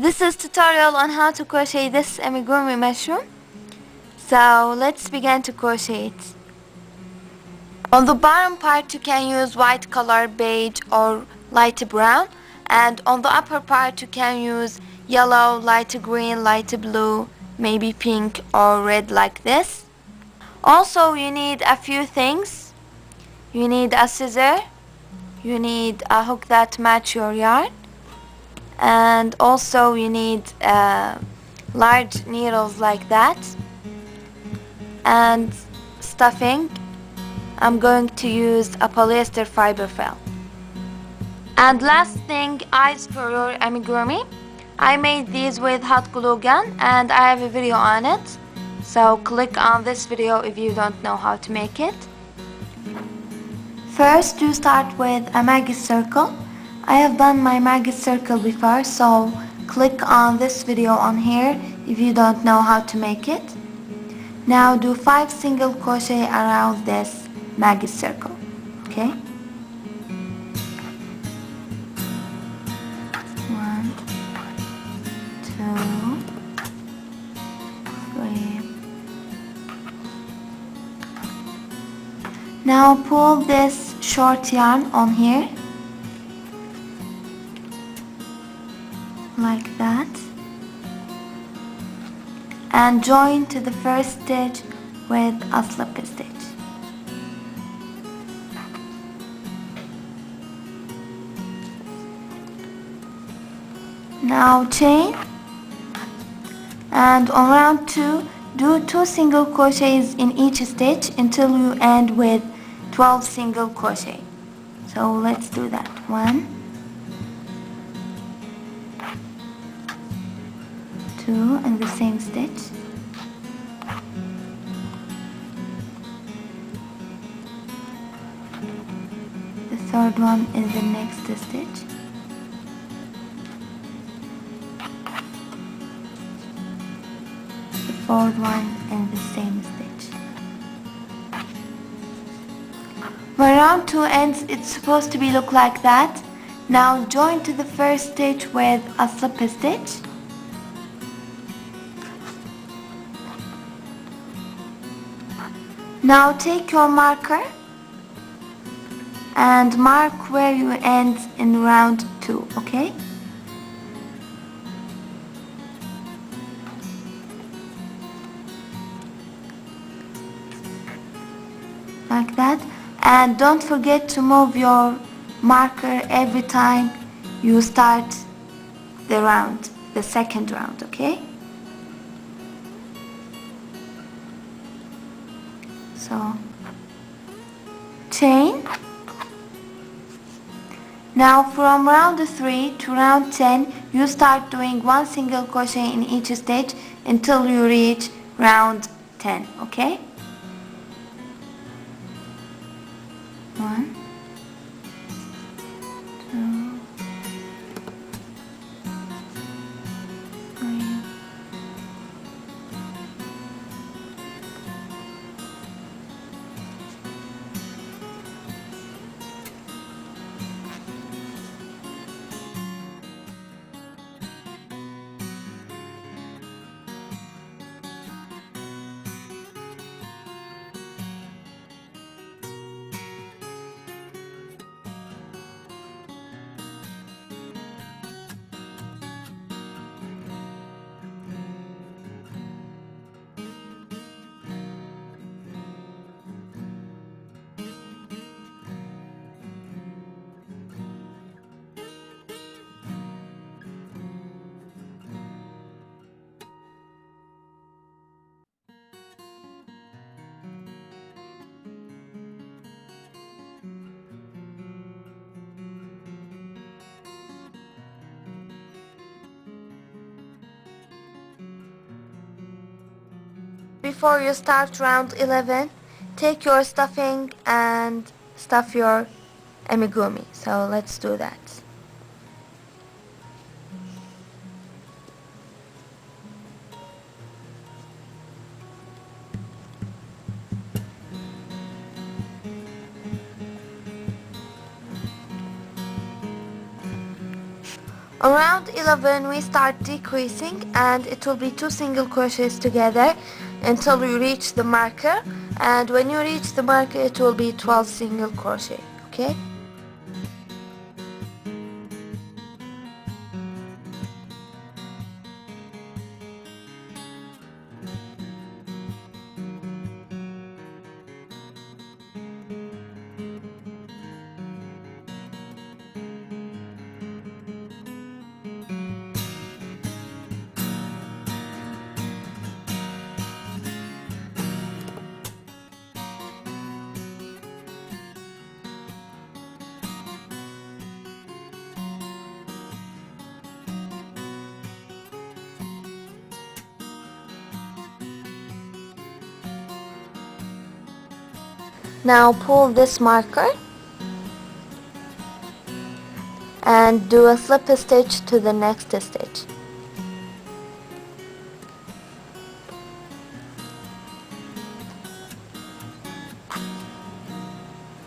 This is tutorial on how to crochet this amigurumi mushroom. So let's begin to crochet it. On the bottom part you can use white color, beige or light brown, and on the upper part you can use yellow, light green, light blue, maybe pink or red like this. Also you need a few things. You need a scissor, you need a hook that match your yarn, and also you need large needles like that, and stuffing. I'm going to use a polyester fiber felt. And last thing, eyes for your amigurumi. I made these with hot glue gun and I have a video on it, so click on this video if you don't know how to make it. First you start with a maggot circle. I have done my maggot circle before, so click on this video on here if you don't know how to make it. Now do 5 single crochet around this maggot circle, okay? 1, 2, 3. Now pull this short yarn on here like that and join to the first stitch with a slip stitch. Now chain, and on round 2 do 2 single crochets in each stitch until you end with 12 single crochet. So let's do that. 1, 2 in the same stitch, the third one in the next stitch, the fourth one in the same stitch. When round 2 ends, it's supposed to be look like that. Now join to the first stitch with a slip stitch. Now take your marker and mark where you end in round 2, okay? Like that. And don't forget to move your marker every time you start the round, the second round, okay? So, chain. Now from round 3 to round 10, you start doing 1 single crochet in each stitch until you reach round 10, okay? 1, 2, 3. Before you start round 11, take your stuffing and stuff your amigurumi. So let's do that. Around 11 we start decreasing, and it will be 2 single crochets together until you reach the marker, and when you reach the marker it will be 12 single crochet. Okay? Now pull this marker and do a slip stitch to the next stitch.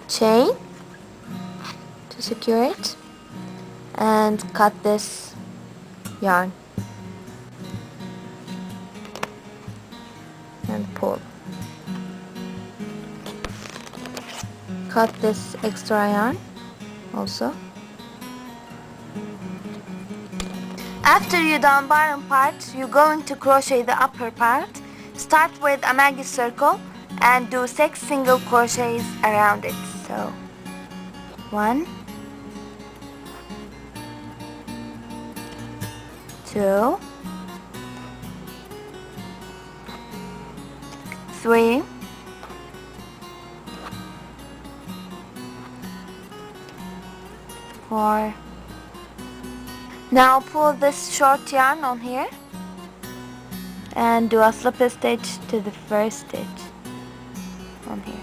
Chain to secure it and cut this yarn and pull. Cut this extra yarn also. After you're done bottom part, you're going to crochet the upper part. Start with a maggie circle and do 6 single crochets around it. So 1, 2, 3, 4. Now pull this short yarn on here and do a slip stitch to the first stitch on here.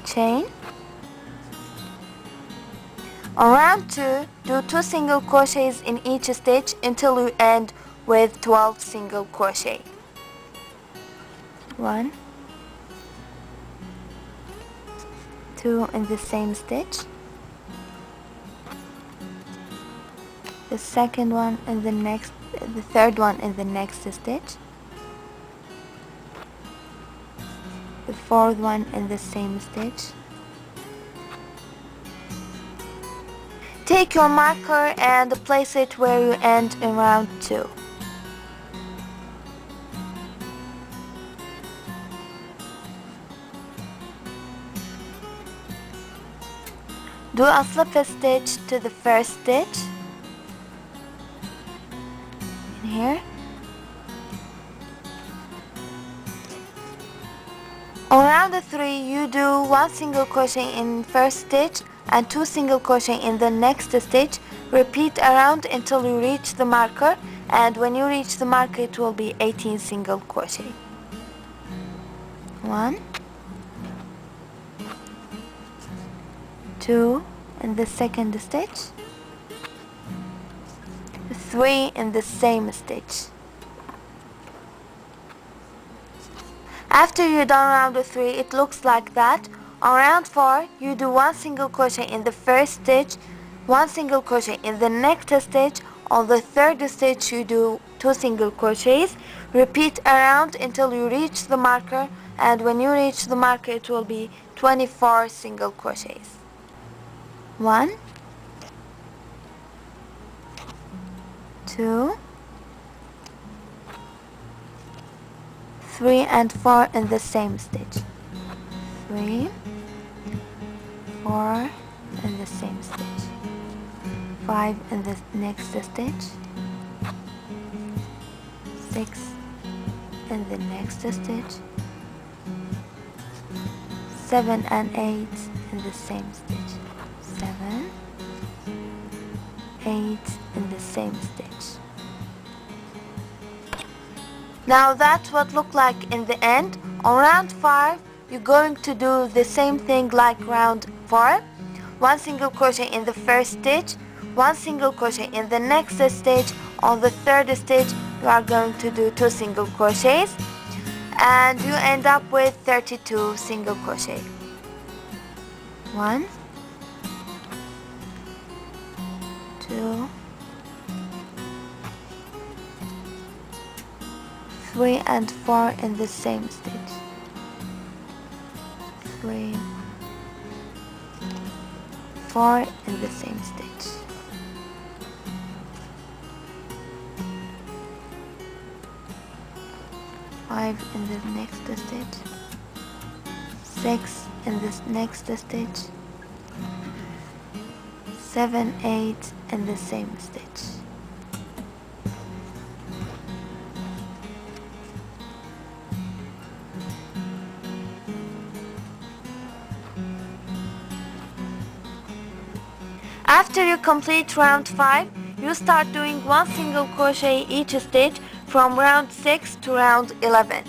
Chain. On round 2, do 2 single crochets in each stitch until you end with 12 single crochet. 1, 2 in the same stitch, the second one in the next, the third one in the next stitch, the fourth one in the same stitch. Take your marker and place it where you end in round 2. Do a slip stitch to the first stitch in here. On round 3, you do 1 single crochet in first stitch and 2 single crochet in the next stitch. Repeat around until you reach the marker, and when you reach the marker it will be 18 single crochet. 1, 2 in the second stitch, 3 in the same stitch. After you're done round 3, it looks like that. On round 4, you do 1 single crochet in the first stitch, 1 single crochet in the next stitch. On the third stitch you do 2 single crochets. Repeat around until you reach the marker, and when you reach the marker it will be 24 single crochets. 1, 2, 3 and 4 in the same stitch, 3, 4 in the same stitch, 5 in the next stitch, 6 in the next stitch, 7 and 8 in the same stitch, 7, 8 in the same stitch. Now that's what look like in the end. On round 5, you're going to do the same thing like round 4. 1 single crochet in the first stitch, 1 single crochet in the next stitch. On the third stitch you are going to do 2 single crochets, and you end up with 32 single crochet. 1, 2, 3 and 4 in the same stitch. 3, 4 in the same stitch. 5 in the next stitch. 6 in this next stitch. 7, 8 in the same stitch. After you complete round 5, you start doing one single crochet each stitch from round 6 to round 11.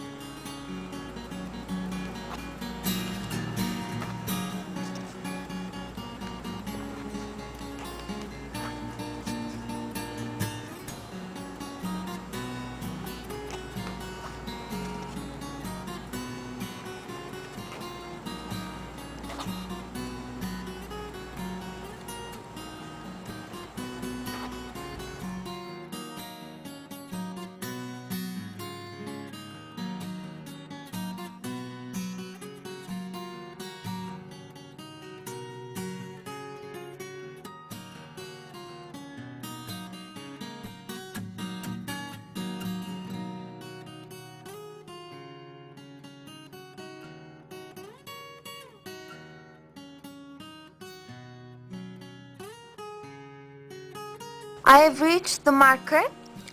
I have reached the marker.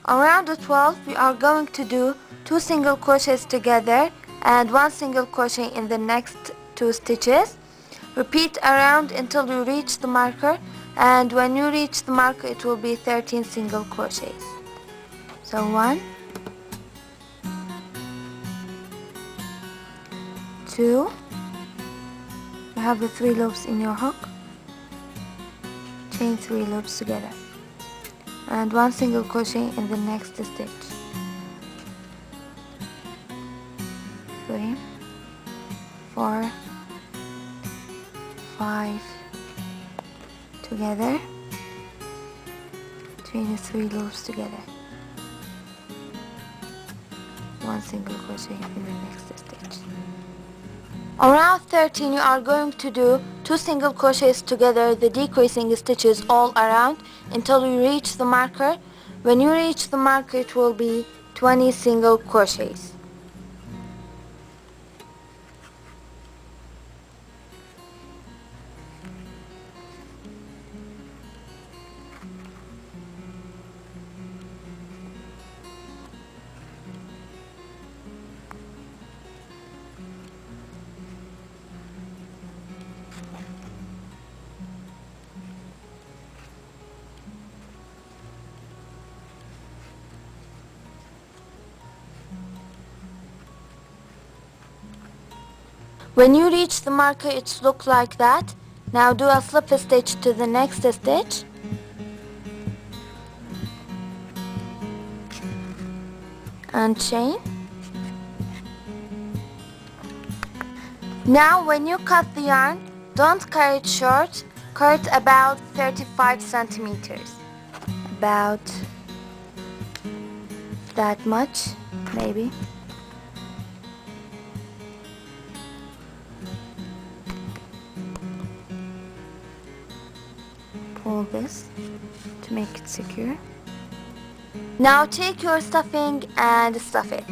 On round 12 we are going to do 2 single crochets together and 1 single crochet in the next 2 stitches. Repeat around until you reach the marker, and when you reach the marker it will be 13 single crochets. So 1, 2, you have the 3 loops in your hook, chain 3 loops together, and 1 single crochet in the next stitch. 3, 4, 5 together, chain 3 loops together, 1 single crochet in the next stitch. On round 13 you are going to do 2 single crochets together, the decreasing stitches all around until you reach the marker. When you reach the marker it will be 20 single crochets. When you reach the marker it looks like that. Now do a slip stitch to the next stitch. And chain. Now when you cut the yarn, don't cut it short, cut about 35 centimeters. About that much, maybe. Pull this to make it secure. Now take your stuffing and stuff it.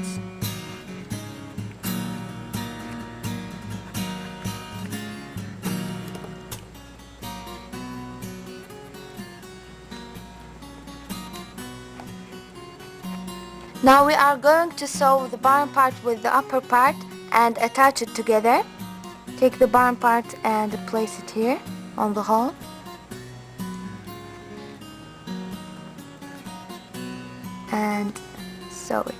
Now we are going to sew the bottom part with the upper part and attach it together. Take the bottom part and place it here on the hole. And sew it.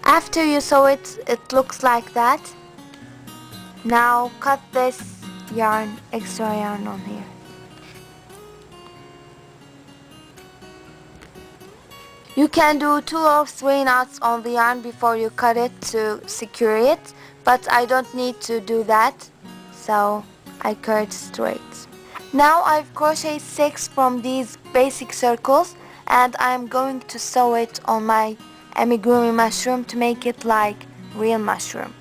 After you sew it, it looks like that. Now cut this yarn, extra yarn on here. You can do 2 or 3 knots on the yarn before you cut it to secure it, but I don't need to do that, so I cut straight. Now I've crocheted 6 from these basic circles, and I'm going to sew it on my amigurumi mushroom to make it like real mushroom.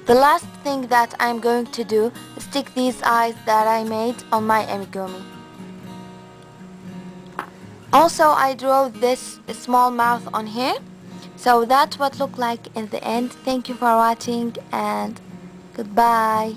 The last thing that I'm going to do is stick these eyes that I made on my amigurumi. Also, I drew this small mouth on here, so that's what look like in the end. Thank you for watching and goodbye.